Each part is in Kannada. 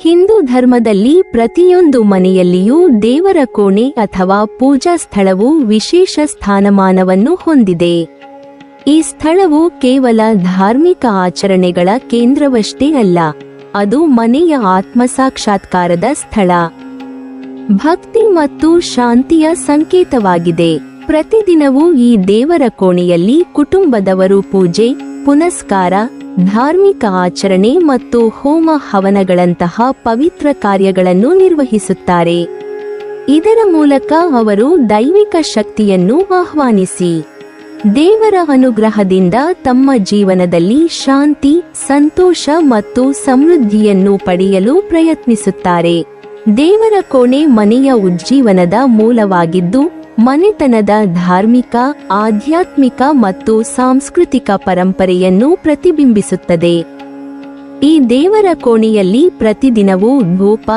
ಹಿಂದೂ ಧರ್ಮದಲ್ಲಿ ಪ್ರತಿಯೊಂದು ಮನೆಯಲ್ಲಿಯೂ ದೇವರ ಕೋಣೆ ಅಥವಾ ಪೂಜಾ ಸ್ಥಳವು ವಿಶೇಷ ಸ್ಥಾನಮಾನವನ್ನು ಹೊಂದಿದೆ. ಈ ಸ್ಥಳವು ಕೇವಲ ಧಾರ್ಮಿಕ ಆಚರಣೆಗಳ ಕೇಂದ್ರವಷ್ಟೇ ಅಲ್ಲ, ಅದು ಮನೆಯ ಆತ್ಮಸಾಕ್ಷಾತ್ಕಾರದ ಸ್ಥಳ, ಭಕ್ತಿ ಮತ್ತು ಶಾಂತಿಯ ಸಂಕೇತವಾಗಿದೆ. ಪ್ರತಿದಿನವೂ ಈ ದೇವರ ಕೋಣೆಯಲ್ಲಿ ಕುಟುಂಬದವರು ಪೂಜೆ, ಪುನಸ್ಕಾರ, ಧಾರ್ಮಿಕ ಆಚರಣೆ ಮತ್ತು ಹೋಮ ಹವನಗಳಂತಹ ಪವಿತ್ರ ಕಾರ್ಯಗಳನ್ನು ನಿರ್ವಹಿಸುತ್ತಾರೆ. ಇದರ ಮೂಲಕ ಅವರು ದೈವಿಕ ಶಕ್ತಿಯನ್ನು ಆಹ್ವಾನಿಸಿ ದೇವರ ಅನುಗ್ರಹದಿಂದ ತಮ್ಮ ಜೀವನದಲ್ಲಿ ಶಾಂತಿ, ಸಂತೋಷ ಮತ್ತು ಸಮೃದ್ಧಿಯನ್ನು ಪಡೆಯಲು ಪ್ರಯತ್ನಿಸುತ್ತಾರೆ. ದೇವರ ಕೋಣೆ ಮನೆಯ ಉಜ್ಜೀವನದ ಮೂಲವಾಗಿದ್ದು, ಮನೆತನದ ಧಾರ್ಮಿಕ, ಆಧ್ಯಾತ್ಮಿಕ ಮತ್ತು ಸಾಂಸ್ಕೃತಿಕ ಪರಂಪರೆಯನ್ನು ಪ್ರತಿಬಿಂಬಿಸುತ್ತದೆ. ಈ ದೇವರ ಕೋಣೆಯಲ್ಲಿ ಪ್ರತಿದಿನವೂ ಧೂಪ,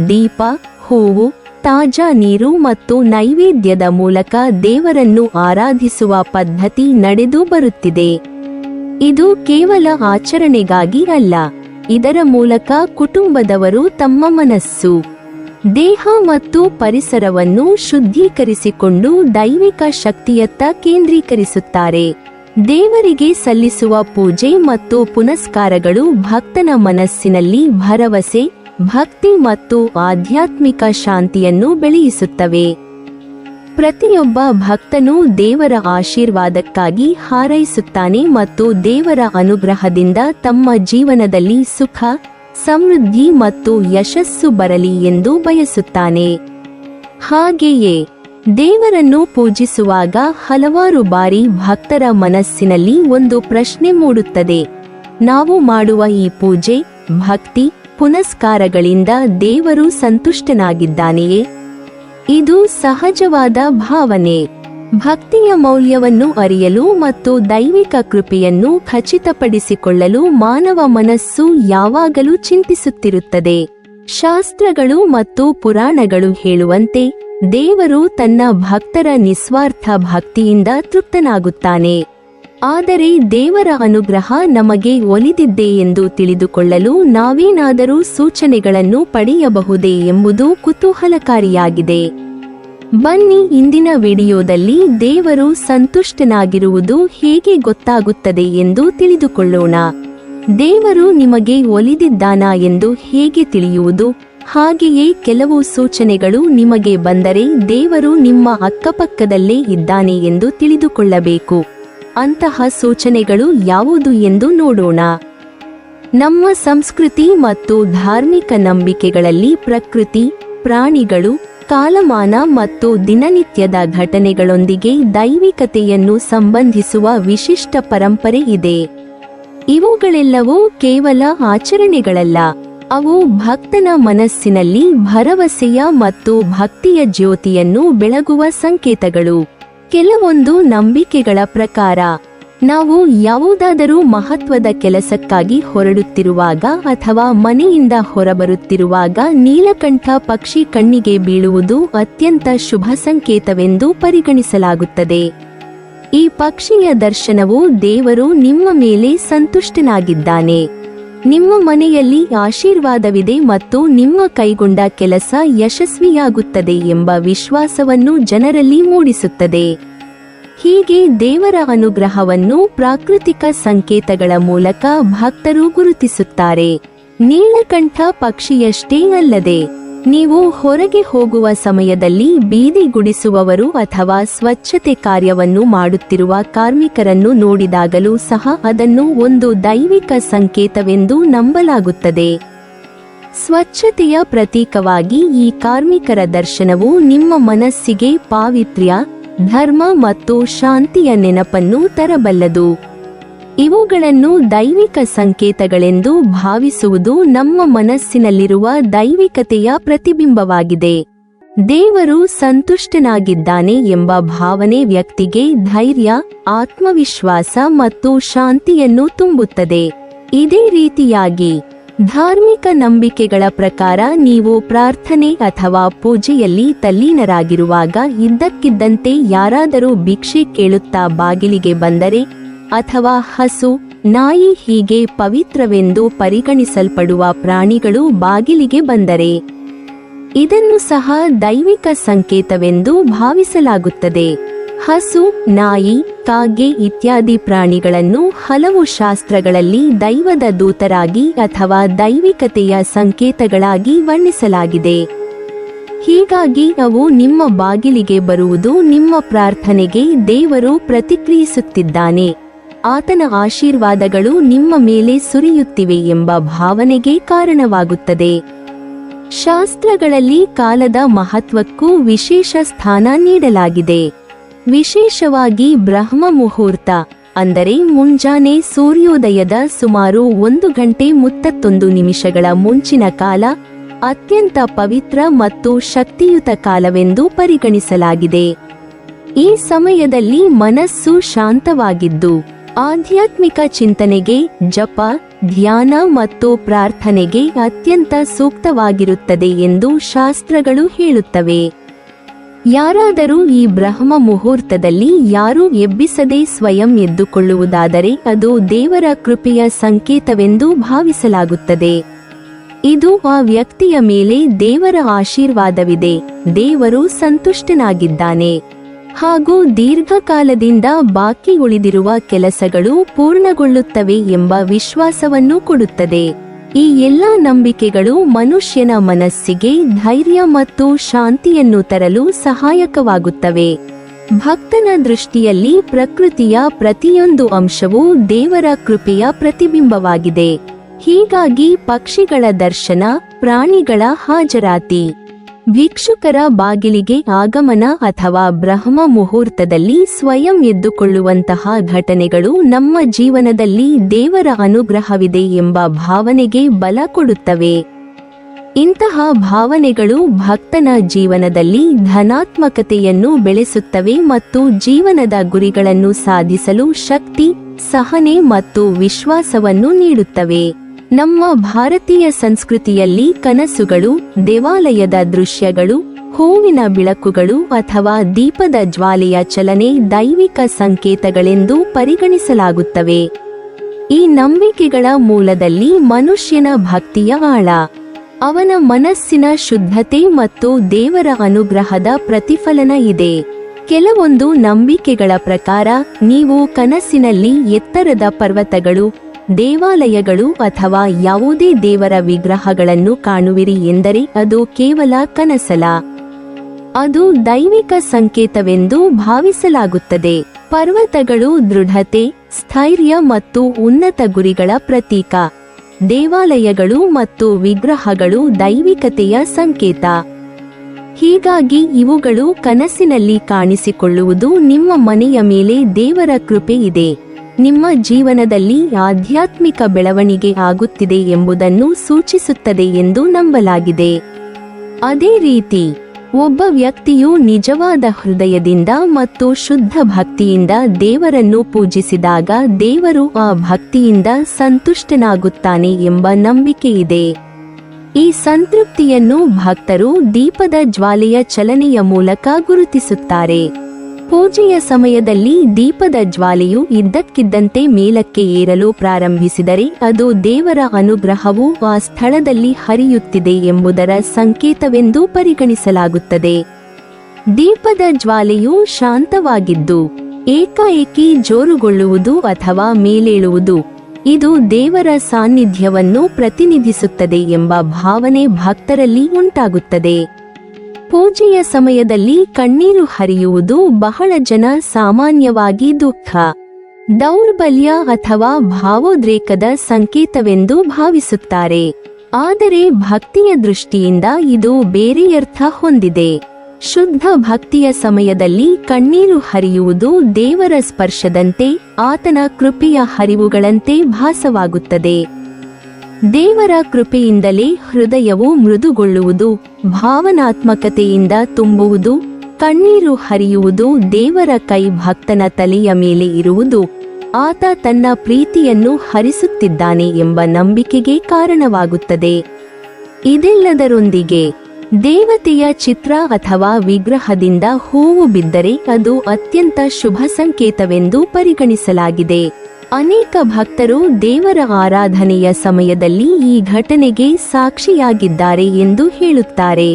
ದೀಪ, ಹೂವು, ತಾಜಾ ನೀರು ಮತ್ತು ನೈವೇದ್ಯದ ಮೂಲಕ ದೇವರನ್ನು ಆರಾಧಿಸುವ ಪದ್ಧತಿ ನಡೆದು ಬರುತ್ತಿದೆ. ಇದು ಕೇವಲ ಆಚರಣೆಗಾಗಿ ಅಲ್ಲ, ಇದರ ಮೂಲಕ ಕುಟುಂಬದವರು ತಮ್ಮ ಮನಸ್ಸು, ದೇಹ ಮತ್ತು ಪರಿಸರವನ್ನು ಶುದ್ಧೀಕರಿಸಿಕೊಂಡು ದೈವಿಕ ಶಕ್ತಿಯತ್ತ ಕೇಂದ್ರೀಕರಿಸುತ್ತಾರೆ. ದೇವರಿಗೆ ಸಲ್ಲಿಸುವ ಪೂಜೆ ಮತ್ತು ಪುನಸ್ಕಾರಗಳು ಭಕ್ತನ ಮನಸ್ಸಿನಲ್ಲಿ ಭರವಸೆ, ಭಕ್ತಿ ಮತ್ತು ಆಧ್ಯಾತ್ಮಿಕ ಶಾಂತಿಯನ್ನು ಬೆಳೆಯಿಸುತ್ತವೆ. ಪ್ರತಿಯೊಬ್ಬ ಭಕ್ತನೂ ದೇವರ ಆಶೀರ್ವಾದಕ್ಕಾಗಿ ಹಾರೈಸುತ್ತಾನೆ ಮತ್ತು ದೇವರ ಅನುಗ್ರಹದಿಂದ ತಮ್ಮ ಜೀವನದಲ್ಲಿ ಸುಖ, ಸಮೃದ್ಧಿ ಮತ್ತು ಯಶಸ್ಸು ಬರಲಿ ಎಂದು ಬಯಸುತ್ತಾನೆ. ಹಾಗೆಯೇ ದೇವರನ್ನು ಪೂಜಿಸುವಾಗ ಹಲವಾರು ಬಾರಿ ಭಕ್ತರ ಮನಸ್ಸಿನಲ್ಲಿ ಒಂದು ಪ್ರಶ್ನೆ ಮೂಡುತ್ತದೆ: ನಾವು ಮಾಡುವ ಈ ಪೂಜೆ, ಭಕ್ತಿ, ಪುನಸ್ಕಾರಗಳಿಂದ ದೇವರು ಸಂತುಷ್ಟನಾಗಿದ್ದಾನೆಯೇ? ಇದು ಸಹಜವಾದ ಭಾವನೆ. ಭಕ್ತಿಯ ಮೌಲ್ಯವನ್ನು ಅರಿಯಲು ಮತ್ತು ದೈವಿಕ ಕೃಪೆಯನ್ನು ಖಚಿತಪಡಿಸಿಕೊಳ್ಳಲು ಮಾನವ ಮನಸ್ಸು ಯಾವಾಗಲೂ ಚಿಂತಿಸುತ್ತಿರುತ್ತದೆ. ಶಾಸ್ತ್ರಗಳು ಮತ್ತು ಪುರಾಣಗಳು ಹೇಳುವಂತೆ ದೇವರು ತನ್ನ ಭಕ್ತರ ನಿಸ್ವಾರ್ಥ ಭಕ್ತಿಯಿಂದ ತೃಪ್ತನಾಗುತ್ತಾನೆ. ಆದರೆ ದೇವರ ಅನುಗ್ರಹ ನಮಗೆ ಒಲಿದಿದೆ ಎಂದು ತಿಳಿದುಕೊಳ್ಳಲು ನಾವೇನಾದರೂ ಸೂಚನೆಗಳನ್ನು ಪಡೆಯಬಹುದೇ ಎಂಬುದು ಕುತೂಹಲಕಾರಿಯಾಗಿದೆ. ಬನ್ನಿ, ಇಂದಿನ ವಿಡಿಯೋದಲ್ಲಿ ದೇವರು ಸಂತುಷ್ಟನಾಗಿರುವುದು ಹೇಗೆ ಗೊತ್ತಾಗುತ್ತದೆ ಎಂದು ತಿಳಿದುಕೊಳ್ಳೋಣ. ದೇವರು ನಿಮಗೆ ಒಲಿದಿದ್ದಾನಾ ಎಂದು ಹೇಗೆ ತಿಳಿಯುವುದು? ಹಾಗೆಯೇ ಕೆಲವು ಸೂಚನೆಗಳು ನಿಮಗೆ ಬಂದರೆ ದೇವರು ನಿಮ್ಮ ಅಕ್ಕಪಕ್ಕದಲ್ಲೇ ಇದ್ದಾನೆ ಎಂದು ತಿಳಿದುಕೊಳ್ಳಬೇಕು. ಅಂತಹ ಸೂಚನೆಗಳು ಯಾವುದು ಎಂದು ನೋಡೋಣ. ನಮ್ಮ ಸಂಸ್ಕೃತಿ ಮತ್ತು ಧಾರ್ಮಿಕ ನಂಬಿಕೆಗಳಲ್ಲಿ ಪ್ರಕೃತಿ, ಪ್ರಾಣಿಗಳು, ಕಾಲಮಾನ ಮತ್ತು ದಿನನಿತ್ಯದ ಘಟನೆಗಳೊಂದಿಗೆ ದೈವಿಕತೆಯನ್ನು ಸಂಬಂಧಿಸುವ ವಿಶಿಷ್ಟ ಪರಂಪರೆ ಇದೆ. ಇವುಗಳೆಲ್ಲವೂ ಕೇವಲ ಆಚರಣೆಗಳಲ್ಲ, ಅವು ಭಕ್ತನ ಮನಸ್ಸಿನಲ್ಲಿ ಭರವಸೆಯ ಮತ್ತು ಭಕ್ತಿಯ ಜ್ಯೋತಿಯನ್ನು ಬೆಳಗುವ ಸಂಕೇತಗಳು. ಕೆಲವೊಂದು ನಂಬಿಕೆಗಳ ಪ್ರಕಾರ, ನಾವು ಯಾವುದಾದರೂ ಮಹತ್ವದ ಕೆಲಸಕ್ಕಾಗಿ ಹೊರಡುತ್ತಿರುವಾಗ ಅಥವಾ ಮನೆಯಿಂದ ಹೊರಬರುತ್ತಿರುವಾಗ ನೀಲಕಂಠ ಪಕ್ಷಿ ಕಣ್ಣಿಗೆ ಬೀಳುವುದು ಅತ್ಯಂತ ಶುಭ ಸಂಕೇತವೆಂದು ಪರಿಗಣಿಸಲಾಗುತ್ತದೆ. ಈ ಪಕ್ಷಿಯ ದರ್ಶನವು ದೇವರು ನಿಮ್ಮ ಮೇಲೆ ಸಂತುಷ್ಟನಾಗಿದ್ದಾನೆ, ನಿಮ್ಮ ಮನೆಯಲ್ಲಿ ಆಶೀರ್ವಾದವಿದೆ ಮತ್ತು ನಿಮ್ಮ ಕೈಗೊಂಡ ಕೆಲಸ ಯಶಸ್ವಿಯಾಗುತ್ತದೆ ಎಂಬ ವಿಶ್ವಾಸವನ್ನು ಜನರಲ್ಲಿ ಮೂಡಿಸುತ್ತದೆ. ಹೀಗೆ ದೇವರ ಅನುಗ್ರಹವನ್ನು ಪ್ರಾಕೃತಿಕ ಸಂಕೇತಗಳ ಮೂಲಕ ಭಕ್ತರು ಗುರುತಿಸುತ್ತಾರೆ. ನೀಲಕಂಠ ಪಕ್ಷಿಯಷ್ಟೇ ಅಲ್ಲದೆ, ನೀವು ಹೊರಗೆ ಹೋಗುವ ಸಮಯದಲ್ಲಿ ಬೀದಿ ಗುಡಿಸುವವರು ಅಥವಾ ಸ್ವಚ್ಛತೆ ಕಾರ್ಯವನ್ನು ಮಾಡುತ್ತಿರುವ ಕಾರ್ಮಿಕರನ್ನು ನೋಡಿದಾಗಲೂ ಸಹ ಅದನ್ನು ಒಂದು ದೈವಿಕ ಸಂಕೇತವೆಂದು ನಂಬಲಾಗುತ್ತದೆ. ಸ್ವಚ್ಛತೆಯ ಪ್ರತೀಕವಾಗಿ ಈ ಕಾರ್ಮಿಕರ ದರ್ಶನವು ನಿಮ್ಮ ಮನಸ್ಸಿಗೆ ಪಾವಿತ್ರ್ಯ, ಧರ್ಮ ಮತ್ತು ಶಾಂತಿಯ ನೆನಪನ್ನು ತರಬಲ್ಲದು. ಇವುಗಳನ್ನು ದೈವಿಕ ಸಂಕೇತಗಳೆಂದು ಭಾವಿಸುವುದು ನಮ್ಮ ಮನಸ್ಸಿನಲ್ಲಿರುವ ದೈವಿಕತೆಯ ಪ್ರತಿಬಿಂಬವಾಗಿದೆ. ದೇವರು ಸಂತುಷ್ಟನಾಗಿದ್ದಾನೆ ಎಂಬ ಭಾವನೆ ವ್ಯಕ್ತಿಗೆ ಧೈರ್ಯ, ಆತ್ಮವಿಶ್ವಾಸ ಮತ್ತು ಶಾಂತಿಯನ್ನು ತುಂಬುತ್ತದೆ. ಇದೇ ರೀತಿಯಾಗಿ ಧಾರ್ಮಿಕ ನಂಬಿಕೆಗಳ ಪ್ರಕಾರ ನೀವು ಪ್ರಾರ್ಥನೆ ಅಥವಾ ಪೂಜೆಯಲ್ಲಿ ತಲ್ಲೀನರಾಗಿರುವಾಗ ಇದ್ದಕ್ಕಿದ್ದಂತೆ ಯಾರಾದರೂ ಭಿಕ್ಷೆ ಕೇಳುತ್ತಾ ಬಾಗಿಲಿಗೆ ಬಂದರೆ, ಅಥವಾ ಹಸು, ನಾಯಿ ಹೀಗೆ ಪವಿತ್ರವೆಂದು ಪರಿಗಣಿಸಲ್ಪಡುವ ಪ್ರಾಣಿಗಳು ಬಾಗಿಲಿಗೆ ಬಂದರೆ ಇದನ್ನು ಸಹ ದೈವಿಕ ಸಂಕೇತವೆಂದು ಭಾವಿಸಲಾಗುತ್ತದೆ. ಹಸು, ನಾಯಿ, ಕಾಗೆ ಇತ್ಯಾದಿ ಪ್ರಾಣಿಗಳನ್ನು ಹಲವು ಶಾಸ್ತ್ರಗಳಲ್ಲಿ ದೈವದ ದೂತರಾಗಿ ಅಥವಾ ದೈವಿಕತೆಯ ಸಂಕೇತಗಳಾಗಿ ವರ್ಣಿಸಲಾಗಿದೆ. ಹೀಗಾಗಿ ಅವು ನಿಮ್ಮ ಬಾಗಿಲಿಗೆ ಬರುವುದು ನಿಮ್ಮ ಪ್ರಾರ್ಥನೆಗೆ ದೇವರು ಪ್ರತಿಕ್ರಿಯಿಸುತ್ತಿದ್ದಾನೆ, ಆತನ ಆಶೀರ್ವಾದಗಳು ನಿಮ್ಮ ಮೇಲೆ ಸುರಿಯುತ್ತಿವೆ ಎಂಬ ಭಾವನೆಗೆ ಕಾರಣವಾಗುತ್ತದೆ. ಶಾಸ್ತ್ರಗಳಲ್ಲಿ ಕಾಲದ ಮಹತ್ವಕ್ಕೂ ವಿಶೇಷ ಸ್ಥಾನ ನೀಡಲಾಗಿದೆ. ವಿಶೇಷವಾಗಿ ಬ್ರಹ್ಮ ಮುಹೂರ್ತ ಅಂದರೆ ಮುಂಜಾನೆ ಸೂರ್ಯೋದಯದ ಸುಮಾರು 1:31 ಮುಂಚಿನ ಕಾಲ ಅತ್ಯಂತ ಪವಿತ್ರ ಮತ್ತು ಶಕ್ತಿಯುತ ಕಾಲವೆಂದು ಪರಿಗಣಿಸಲಾಗಿದೆ. ಈ ಸಮಯದಲ್ಲಿ ಮನಸ್ಸು ಶಾಂತವಾಗಿದ್ದು ಆಧ್ಯಾತ್ಮಿಕ ಚಿಂತನೆಗೆ, ಜಪ, ಧ್ಯಾನ ಮತ್ತು ಪ್ರಾರ್ಥನೆಗೆ ಅತ್ಯಂತ ಸೂಕ್ತವಾಗಿರುತ್ತದೆ ಎಂದು ಶಾಸ್ತ್ರಗಳು ಹೇಳುತ್ತವೆ. ಯಾರಾದರೂ ಈ ಬ್ರಹ್ಮ ಮುಹೂರ್ತದಲ್ಲಿ ಯಾರೂ ಎಬ್ಬಿಸದೆ ಸ್ವಯಂ ಎದ್ದುಕೊಳ್ಳುವುದಾದರೆ ಅದು ದೇವರ ಕೃಪೆಯ ಸಂಕೇತವೆಂದು ಭಾವಿಸಲಾಗುತ್ತದೆ. ಇದು ಆ ವ್ಯಕ್ತಿಯ ಮೇಲೆ ದೇವರ ಆಶೀರ್ವಾದವಿದೆ, ದೇವರು ಸಂತುಷ್ಟನಾಗಿದ್ದಾನೆ ಹಾಗೂ ದೀರ್ಘಕಾಲದಿಂದ ಬಾಕಿ ಉಳಿದಿರುವ ಕೆಲಸಗಳು ಪೂರ್ಣಗೊಳ್ಳುತ್ತವೆ ಎಂಬ ವಿಶ್ವಾಸವನ್ನು ಕೊಡುತ್ತದೆ. ಈ ಎಲ್ಲ ನಂಬಿಕೆಗಳು ಮನುಷ್ಯನ ಮನಸ್ಸಿಗೆ ಧೈರ್ಯ ಮತ್ತು ಶಾಂತಿಯನ್ನು ತರಲು ಸಹಾಯಕವಾಗುತ್ತವೆ. ಭಕ್ತನ ದೃಷ್ಟಿಯಲ್ಲಿ ಪ್ರಕೃತಿಯ ಪ್ರತಿಯೊಂದು ಅಂಶವೂ ದೇವರ ಕೃಪೆಯ ಪ್ರತಿಬಿಂಬವಾಗಿದೆ. ಹೀಗಾಗಿ ಪಕ್ಷಿಗಳ ದರ್ಶನ, ಪ್ರಾಣಿಗಳ ಹಾಜರಾತಿ, ಭಿಕ್ಷುಕರ ಬಾಗಿಲಿಗೆ ಆಗಮನ ಅಥವಾ ಬ್ರಹ್ಮ ಮುಹೂರ್ತದಲ್ಲಿ ಸ್ವಯಂ ಎದ್ದುಕೊಳ್ಳುವಂತಹ ಘಟನೆಗಳು ನಮ್ಮ ಜೀವನದಲ್ಲಿ ದೇವರ ಅನುಗ್ರಹವಿದೆ ಎಂಬ ಭಾವನೆಗೆ ಬಲ ಕೊಡುತ್ತವೆ. ಇಂತಹ ಭಾವನೆಗಳು ಭಕ್ತನ ಜೀವನದಲ್ಲಿ ಧನಾತ್ಮಕತೆಯನ್ನು ಬೆಳೆಸುತ್ತವೆ ಮತ್ತು ಜೀವನದ ಗುರಿಗಳನ್ನು ಸಾಧಿಸಲು ಶಕ್ತಿ, ಸಹನೆ ಮತ್ತು ವಿಶ್ವಾಸವನ್ನು ನೀಡುತ್ತವೆ. ನಮ್ಮ ಭಾರತೀಯ ಸಂಸ್ಕೃತಿಯಲ್ಲಿ ಕನಸುಗಳು, ದೇವಾಲಯದ ದೃಶ್ಯಗಳು, ಹೂವಿನ ಬೆಳಕುಗಳು ಅಥವಾ ದೀಪದ ಜ್ವಾಲೆಯ ಚಲನೆ ದೈವಿಕ ಸಂಕೇತಗಳೆಂದು ಪರಿಗಣಿಸಲಾಗುತ್ತವೆ. ಈ ನಂಬಿಕೆಗಳ ಮೂಲದಲ್ಲಿ ಮನುಷ್ಯನ ಭಕ್ತಿಯ ಆಳ, ಅವನ ಮನಸ್ಸಿನ ಶುದ್ಧತೆ ಮತ್ತು ದೇವರ ಅನುಗ್ರಹದ ಪ್ರತಿಫಲನ ಇದೆ. ಕೆಲವೊಂದು ನಂಬಿಕೆಗಳ ಪ್ರಕಾರ ನೀವು ಕನಸಿನಲ್ಲಿ ಎತ್ತರದ ಪರ್ವತಗಳು, ದೇವಾಲಯಗಳು ಅಥವಾ ಯಾವುದೇ ದೇವರ ವಿಗ್ರಹಗಳನ್ನು ಕಾಣುವಿರಿ ಎಂದರೆ ಅದು ಕೇವಲ ಕನಸಲ್ಲ, ಅದು ದೈವಿಕ ಸಂಕೇತವೆಂದು ಭಾವಿಸಲಾಗುತ್ತದೆ. ಪರ್ವತಗಳು ದೃಢತೆ, ಸ್ಥೈರ್ಯ ಮತ್ತು ಉನ್ನತ ಗುರಿಗಳ ಪ್ರತೀಕ. ದೇವಾಲಯಗಳು ಮತ್ತು ವಿಗ್ರಹಗಳು ದೈವಿಕತೆಯ ಸಂಕೇತ. ಹೀಗಾಗಿ ಇವುಗಳು ಕನಸಿನಲ್ಲಿ ಕಾಣಿಸಿಕೊಳ್ಳುವುದು ನಿಮ್ಮ ಮನೆಯ ಮೇಲೆ ದೇವರ ಕೃಪೆ ಇದೆ, ನಿಮ್ಮ ಜೀವನದಲ್ಲಿ ಆಧ್ಯಾತ್ಮಿಕ ಬೆಳವಣಿಗೆ ಆಗುತ್ತಿದೆ ಎಂಬುದನ್ನು ಸೂಚಿಸುತ್ತದೆ ಎಂದು ನಂಬಲಾಗಿದೆ. ಅದೇ ರೀತಿ ಒಬ್ಬ ವ್ಯಕ್ತಿಯು ನಿಜವಾದ ಹೃದಯದಿಂದ ಮತ್ತು ಶುದ್ಧ ಭಕ್ತಿಯಿಂದ ದೇವರನ್ನು ಪೂಜಿಸಿದಾಗ ದೇವರು ಆ ಭಕ್ತಿಯಿಂದ ಸಂತುಷ್ಟನಾಗುತ್ತಾನೆ ಎಂಬ ನಂಬಿಕೆಯಿದೆ. ಈ ಸಂತೃಪ್ತಿಯನ್ನು ಭಕ್ತರು ದೀಪದ ಜ್ವಾಲೆಯ ಚಲನೆಯ ಮೂಲಕ ಗುರುತಿಸುತ್ತಾರೆ. ಪೂಜೆಯ ಸಮಯದಲ್ಲಿ ದೀಪದ ಜ್ವಾಲೆಯು ಇದ್ದಕ್ಕಿದ್ದಂತೆ ಮೇಲಕ್ಕೆ ಏರಲು ಪ್ರಾರಂಭಿಸಿದರೆ ಅದು ದೇವರ ಅನುಗ್ರಹವು ಆ ಸ್ಥಳದಲ್ಲಿ ಹರಿಯುತ್ತಿದೆ ಎಂಬುದರ ಸಂಕೇತವೆಂದು ಪರಿಗಣಿಸಲಾಗುತ್ತದೆ. ದೀಪದ ಜ್ವಾಲೆಯು ಶಾಂತವಾಗಿದ್ದು ಏಕಾಏಕಿ ಜೋರುಗೊಳ್ಳುವುದು ಅಥವಾ ಮೇಲೇಳುವುದು, ಇದು ದೇವರ ಸಾನ್ನಿಧ್ಯವನ್ನು ಪ್ರತಿನಿಧಿಸುತ್ತದೆ ಎಂಬ ಭಾವನೆ ಭಕ್ತರಲ್ಲಿ ಉಂಟಾಗುತ್ತದೆ. ಪೂಜೆಯ ಸಮಯದಲ್ಲಿ ಕಣ್ಣೀರು ಹರಿಯುವುದು ಬಹಳ ಜನ ಸಾಮಾನ್ಯವಾಗಿ ದುಃಖ, ದೌರ್ಬಲ್ಯ ಅಥವಾ ಭಾವೋದ್ರೇಕದ ಸಂಕೇತವೆಂದು ಭಾವಿಸುತ್ತಾರೆ. ಆದರೆ ಭಕ್ತಿಯ ದೃಷ್ಟಿಯಿಂದ ಇದು ಬೇರೆಯರ್ಥ ಹೊಂದಿದೆ. ಶುದ್ಧ ಭಕ್ತಿಯ ಸಮಯದಲ್ಲಿ ಕಣ್ಣೀರು ಹರಿಯುವುದು ದೇವರ ಸ್ಪರ್ಶದಂತೆ, ಆತನ ಕೃಪೆಯ ಹರಿವುಗಳಂತೆ ಭಾಸವಾಗುತ್ತದೆ. ದೇವರ ಕೃಪೆಯಿಂದಲೇ ಹೃದಯವು ಮೃದುಗೊಳ್ಳುವುದು, ಭಾವನಾತ್ಮಕತೆಯಿಂದ ತುಂಬುವುದು, ಕಣ್ಣೀರು ಹರಿಯುವುದು, ದೇವರ ಕೈ ಭಕ್ತನ ತಲೆಯ ಮೇಲೆ ಇರುವುದು, ಆತ ತನ್ನ ಪ್ರೀತಿಯನ್ನು ಹರಿಸುತ್ತಿದ್ದಾನೆ ಎಂಬ ನಂಬಿಕೆಗೆ ಕಾರಣವಾಗುತ್ತದೆ. ಇದೆಲ್ಲದರೊಂದಿಗೆ ದೇವತೆಯ ಚಿತ್ರ ಅಥವಾ ವಿಗ್ರಹದಿಂದ ಹೂವು ಬಿದ್ದರೆ ಅದು ಅತ್ಯಂತ ಶುಭ ಸಂಕೇತವೆಂದು ಪರಿಗಣಿಸಲಾಗಿದೆ. ಅನೇಕ ಭಕ್ತರು ದೇವರ ಆರಾಧನೆಯ ಸಮಯದಲ್ಲಿ ಈ ಘಟನೆಗೆ ಸಾಕ್ಷಿಯಾಗಿದ್ದಾರೆ ಎಂದು ಹೇಳುತ್ತಾರೆ.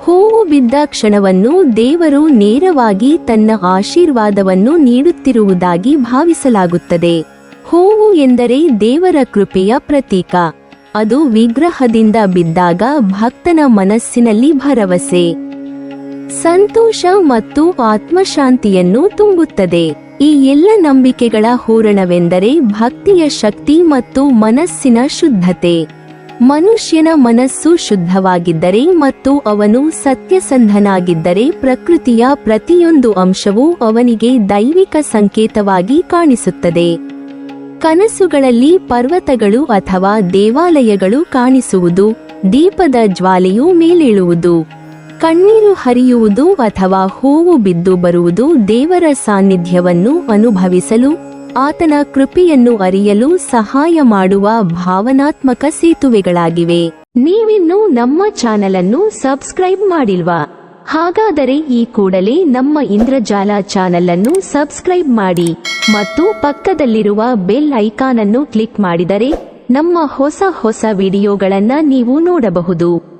ಹೂವು ಬಿದ್ದ ಕ್ಷಣವನ್ನು ದೇವರು ನೇರವಾಗಿ ತನ್ನ ಆಶೀರ್ವಾದವನ್ನು ನೀಡುತ್ತಿರುವುದಾಗಿ ಭಾವಿಸಲಾಗುತ್ತದೆ. ಹೂವು ಎಂದರೆ ದೇವರ ಕೃಪೆಯ ಪ್ರತೀಕ. ಅದು ವಿಗ್ರಹದಿಂದ ಬಿದ್ದಾಗ ಭಕ್ತನ ಮನಸ್ಸಿನಲ್ಲಿ ಭರವಸೆ, ಸಂತೋಷ ಮತ್ತು ಆತ್ಮಶಾಂತಿಯನ್ನು ತುಂಬುತ್ತದೆ. ಈ ಎಲ್ಲ ನಂಬಿಕೆಗಳ ಹೂರಣವೆಂದರೆ ಭಕ್ತಿಯ ಶಕ್ತಿ ಮತ್ತು ಮನಸ್ಸಿನ ಶುದ್ಧತೆ. ಮನುಷ್ಯನ ಮನಸ್ಸು ಶುದ್ಧವಾಗಿದ್ದರೆ ಮತ್ತು ಅವನು ಸತ್ಯಸಂಧನಾಗಿದ್ದರೆ ಪ್ರಕೃತಿಯ ಪ್ರತಿಯೊಂದು ಅಂಶವೂ ಅವನಿಗೆ ದೈವಿಕ ಸಂಕೇತವಾಗಿ ಕಾಣಿಸುತ್ತದೆ. ಕನಸುಗಳಲ್ಲಿ ಪರ್ವತಗಳು ಅಥವಾ ದೇವಾಲಯಗಳು ಕಾಣಿಸುವುದು, ದೀಪದ ಜ್ವಾಲೆಯು ಮೇಲೇಳುವುದು, ಕಣ್ಣೀರು ಹರಿಯುವುದು ಅಥವಾ ಹೂವು ಬಿದ್ದು ಬರುವುದು ದೇವರ ಸಾನ್ನಿಧ್ಯವನ್ನು ಅನುಭವಿಸಲು, ಆತನ ಕೃಪೆಯನ್ನು ಅರಿಯಲು ಸಹಾಯ ಮಾಡುವ ಭಾವನಾತ್ಮಕ ಸೇತುವೆಗಳಾಗಿವೆ. ನೀವಿನ್ನೂ ನಮ್ಮ ಚಾನೆಲ್ ಅನ್ನು ಸಬ್ಸ್ಕ್ರೈಬ್ ಮಾಡಿಲ್ವಾ? ಹಾಗಾದರೆ ಈ ಕೂಡಲೇ ನಮ್ಮ ಇಂದ್ರಜಾಲ ಚಾನೆಲ್ ಅನ್ನು ಸಬ್ಸ್ಕ್ರೈಬ್ ಮಾಡಿ ಮತ್ತು ಪಕ್ಕದಲ್ಲಿರುವ ಬೆಲ್ ಐಕಾನ್ ಅನ್ನು ಕ್ಲಿಕ್ ಮಾಡಿದರೆ ನಮ್ಮ ಹೊಸ ವಿಡಿಯೋಗಳನ್ನು ನೀವು ನೋಡಬಹುದು.